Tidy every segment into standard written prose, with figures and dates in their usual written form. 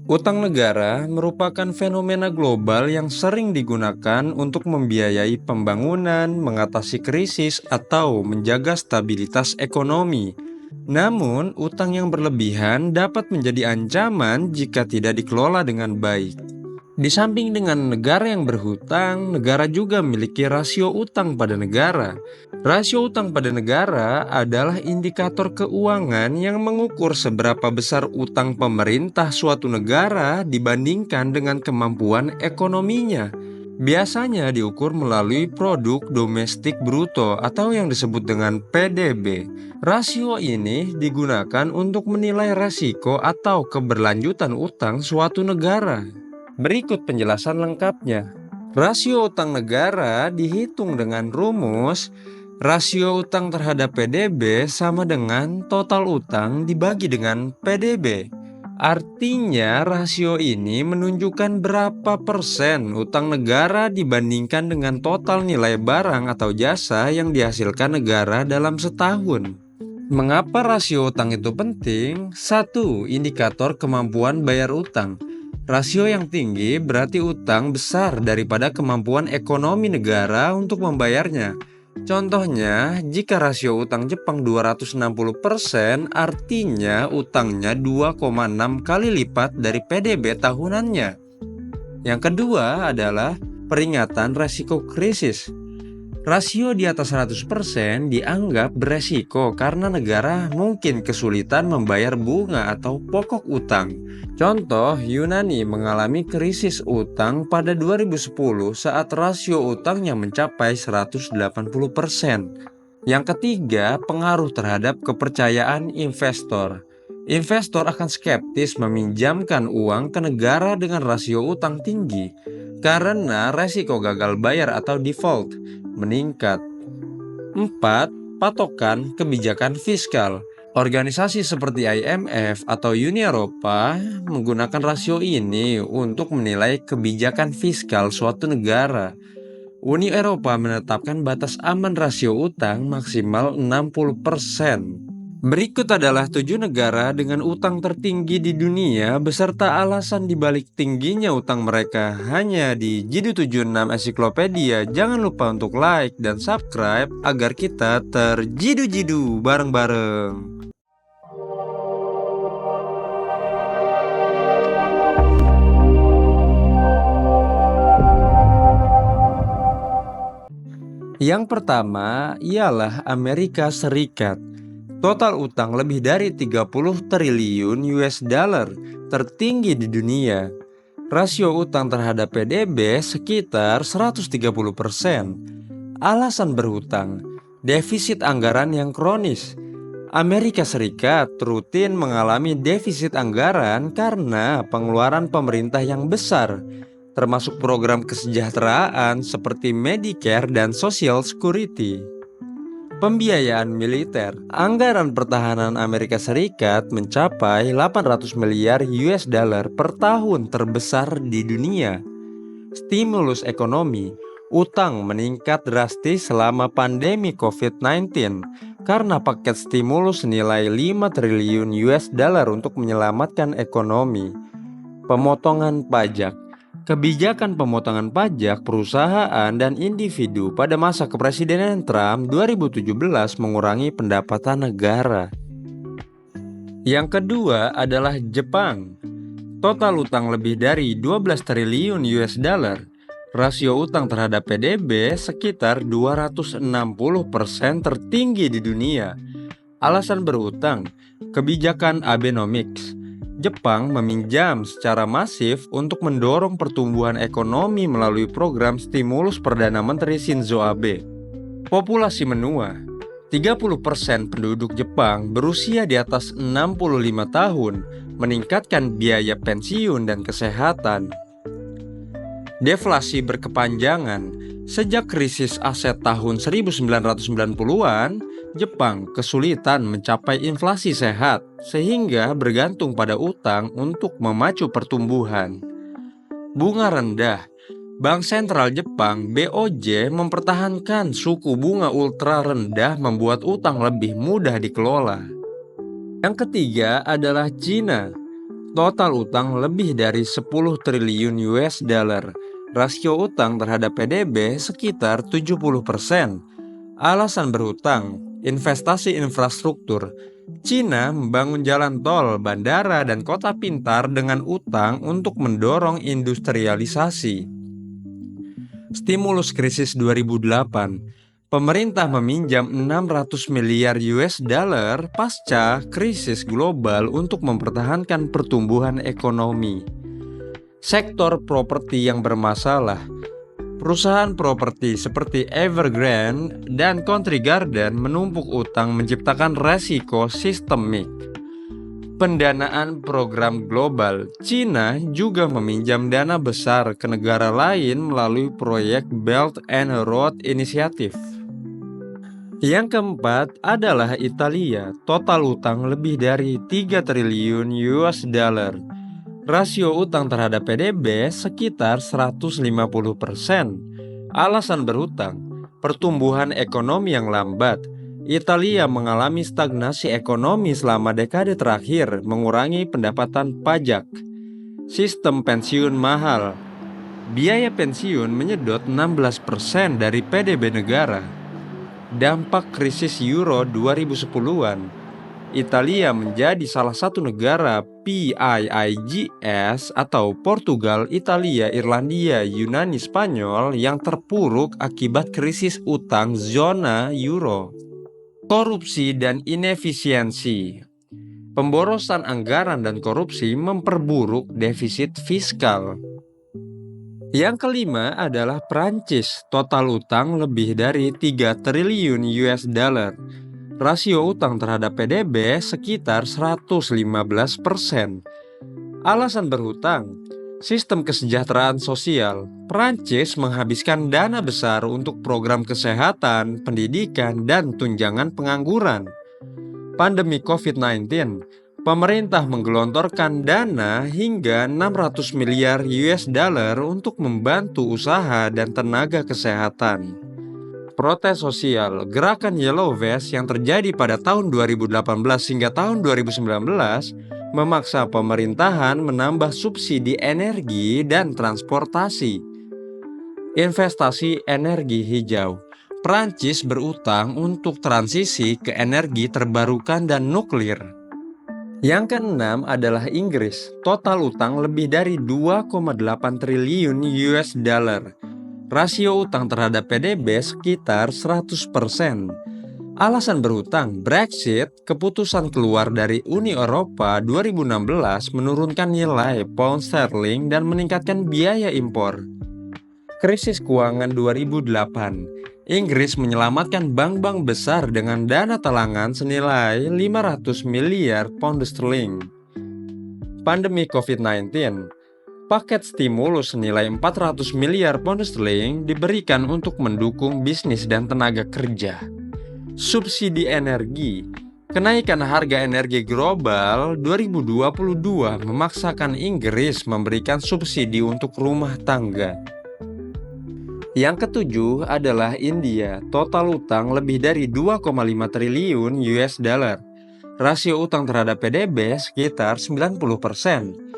Utang negara merupakan fenomena global yang sering digunakan untuk membiayai pembangunan, mengatasi krisis, atau menjaga stabilitas ekonomi. Namun, utang yang berlebihan dapat menjadi ancaman jika tidak dikelola dengan baik. Di samping dengan negara yang berhutang, negara juga memiliki rasio utang pada negara. Rasio utang pada negara adalah indikator keuangan yang mengukur seberapa besar utang pemerintah suatu negara dibandingkan dengan kemampuan ekonominya. Biasanya diukur melalui produk domestik bruto atau yang disebut dengan PDB. Rasio ini digunakan untuk menilai resiko atau keberlanjutan utang suatu negara. Berikut penjelasan lengkapnya. Rasio utang negara dihitung dengan rumus rasio utang terhadap PDB sama dengan total utang dibagi dengan PDB. Artinya rasio ini menunjukkan berapa persen utang negara dibandingkan dengan total nilai barang atau jasa yang dihasilkan negara dalam setahun. Mengapa rasio utang itu penting? 1. Indikator kemampuan bayar utang. Rasio yang tinggi berarti utang besar daripada kemampuan ekonomi negara untuk membayarnya. Contohnya, jika rasio utang Jepang 260%, artinya utangnya 2,6 kali lipat dari PDB tahunannya. Yang kedua adalah peringatan resiko krisis. Rasio di atas 100% dianggap beresiko karena negara mungkin kesulitan membayar bunga atau pokok utang. Contoh, Yunani mengalami krisis utang pada 2010 saat rasio utangnya mencapai 180%. Yang ketiga, pengaruh terhadap kepercayaan investor. Investor akan skeptis meminjamkan uang ke negara dengan rasio utang tinggi karena resiko gagal bayar atau default meningkat. 4. Patokan kebijakan fiskal. Organisasi seperti IMF atau Uni Eropa menggunakan rasio ini untuk menilai kebijakan fiskal suatu negara. Uni Eropa menetapkan batas aman rasio utang maksimal 60%. Berikut adalah 7 negara dengan utang tertinggi di dunia beserta alasan dibalik tingginya utang mereka hanya di Jidu76 Ensiklopedia. Jangan lupa untuk like dan subscribe agar kita terjidu-jidu bareng-bareng. Yang pertama ialah Amerika Serikat. Total utang lebih dari 30 triliun US dollar, tertinggi di dunia. Rasio utang terhadap PDB sekitar 130%. Alasan berhutang, defisit anggaran yang kronis. Amerika Serikat rutin mengalami defisit anggaran karena pengeluaran pemerintah yang besar, termasuk program kesejahteraan seperti Medicare dan Social Security. Pembiayaan militer. Anggaran pertahanan Amerika Serikat mencapai 800 miliar US dollar per tahun, terbesar di dunia. Stimulus ekonomi. Utang meningkat drastis selama pandemi COVID-19 karena paket stimulus senilai 5 triliun US dollar untuk menyelamatkan ekonomi. Pemotongan pajak. Kebijakan pemotongan pajak perusahaan dan individu pada masa kepresidenan Trump 2017 mengurangi pendapatan negara. Yang kedua adalah Jepang. Total utang lebih dari 12 triliun US dollar. Rasio utang terhadap PDB sekitar 260%, tertinggi di dunia. Alasan berhutang, kebijakan Abenomics. Jepang meminjam secara masif untuk mendorong pertumbuhan ekonomi melalui program stimulus Perdana Menteri Shinzo Abe. Populasi menua. 30% penduduk Jepang berusia di atas 65 tahun, meningkatkan biaya pensiun dan kesehatan. Deflasi berkepanjangan. Sejak krisis aset tahun 1990-an, Jepang kesulitan mencapai inflasi sehat sehingga bergantung pada utang untuk memacu pertumbuhan. Bunga rendah. Bank Sentral Jepang (BOJ) mempertahankan suku bunga ultra rendah membuat utang lebih mudah dikelola. Yang ketiga adalah Cina. Total utang lebih dari 10 triliun US dollar. Rasio utang terhadap PDB sekitar 70%. Alasan berhutang, investasi infrastruktur. Cina membangun jalan tol, bandara, dan kota pintar dengan utang untuk mendorong industrialisasi. Stimulus krisis 2008. Pemerintah meminjam 600 miliar US dollar pasca krisis global untuk mempertahankan pertumbuhan ekonomi. Sektor properti yang bermasalah. Perusahaan properti seperti Evergrande dan Country Garden menumpuk utang menciptakan resiko sistemik. Pendanaan program global. Cina juga meminjam dana besar ke negara lain melalui proyek Belt and Road Initiative. Yang keempat adalah Italia. Total utang lebih dari 3 triliun US dollar. Rasio utang terhadap PDB sekitar 150%. Alasan berhutang, pertumbuhan ekonomi yang lambat. Italia mengalami stagnasi ekonomi selama dekade terakhir, mengurangi pendapatan pajak. Sistem pensiun mahal. Biaya pensiun menyedot 16% dari PDB negara. Dampak krisis Euro 2010-an. Italia menjadi salah satu negara PIIGS atau Portugal, Italia, Irlandia, Yunani, Spanyol yang terpuruk akibat krisis utang zona euro. Korupsi dan inefisiensi. Pemborosan anggaran dan korupsi memperburuk defisit fiskal. Yang kelima adalah Prancis. Total utang lebih dari 3 triliun US dollar. Rasio utang terhadap PDB sekitar 115%. Alasan berhutang, sistem kesejahteraan sosial. Prancis menghabiskan dana besar untuk program kesehatan, pendidikan, dan tunjangan pengangguran. Pandemi COVID-19, pemerintah menggelontorkan dana hingga 600 miliar US dollar untuk membantu usaha dan tenaga kesehatan. Protes sosial, gerakan Yellow Vest yang terjadi pada tahun 2018 hingga tahun 2019 memaksa pemerintahan menambah subsidi energi dan transportasi. Investasi energi hijau. Prancis berutang untuk transisi ke energi terbarukan dan nuklir. Yang keenam adalah Inggris. Total utang lebih dari 2,8 triliun US dollar. Rasio utang terhadap PDB sekitar 100%. Alasan berhutang, Brexit, keputusan keluar dari Uni Eropa 2016 menurunkan nilai pound sterling dan meningkatkan biaya impor. Krisis keuangan 2008. Inggris menyelamatkan bank-bank besar dengan dana talangan senilai 500 miliar pound sterling. Pandemi COVID-19. Paket stimulus senilai 400 miliar pound sterling diberikan untuk mendukung bisnis dan tenaga kerja. Subsidi energi. Kenaikan harga energi global 2022 memaksakan Inggris memberikan subsidi untuk rumah tangga. Yang ketujuh adalah India. Total utang lebih dari 2,5 triliun US dollar. Rasio utang terhadap PDB sekitar 90%.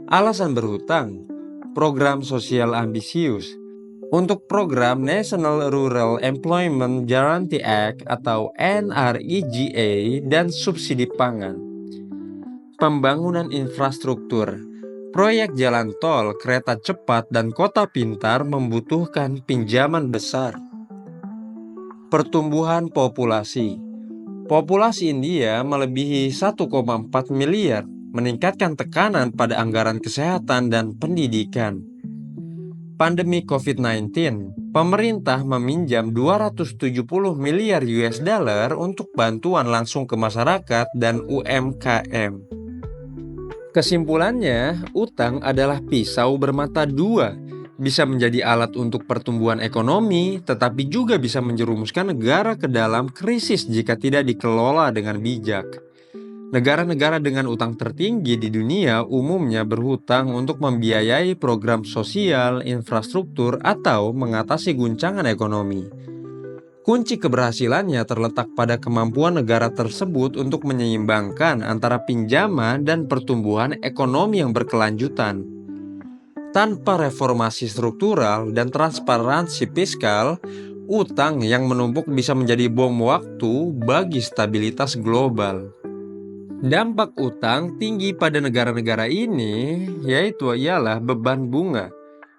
Alasan berhutang, program sosial ambisius. Untuk program National Rural Employment Guarantee Act atau NREGA dan subsidi pangan. Pembangunan infrastruktur. Proyek jalan tol, kereta cepat, dan kota pintar membutuhkan pinjaman besar. Pertumbuhan populasi. Populasi India melebihi 1,4 miliar. Meningkatkan tekanan pada anggaran kesehatan dan pendidikan. Pandemi COVID-19, pemerintah meminjam 270 miliar US dollar untuk bantuan langsung ke masyarakat dan UMKM. Kesimpulannya, utang adalah pisau bermata dua. Bisa menjadi alat untuk pertumbuhan ekonomi, tetapi juga bisa menjerumuskan negara ke dalam krisis jika tidak dikelola dengan bijak. Negara-negara dengan utang tertinggi di dunia umumnya berhutang untuk membiayai program sosial, infrastruktur, atau mengatasi guncangan ekonomi. Kunci keberhasilannya terletak pada kemampuan negara tersebut untuk menyeimbangkan antara pinjaman dan pertumbuhan ekonomi yang berkelanjutan. Tanpa reformasi struktural dan transparansi fiskal, utang yang menumpuk bisa menjadi bom waktu bagi stabilitas global. Dampak utang tinggi pada negara-negara ini ialah beban bunga.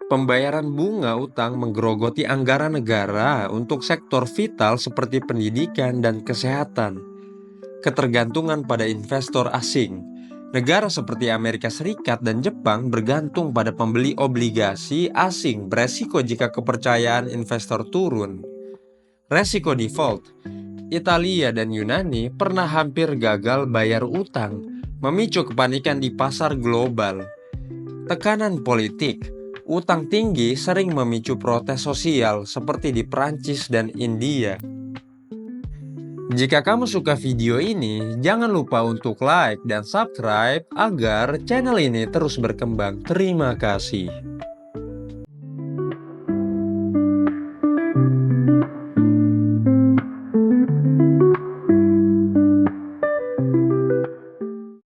Pembayaran bunga utang menggerogoti anggaran negara untuk sektor vital seperti pendidikan dan kesehatan. Ketergantungan pada investor asing. Negara seperti Amerika Serikat dan Jepang bergantung pada pembeli obligasi asing, beresiko jika kepercayaan investor turun. Resiko default. Italia dan Yunani pernah hampir gagal bayar utang, memicu kepanikan di pasar global. Tekanan politik. Utang tinggi sering memicu protes sosial seperti di Prancis dan India. Jika kamu suka video ini, jangan lupa untuk like dan subscribe agar channel ini terus berkembang. Terima kasih.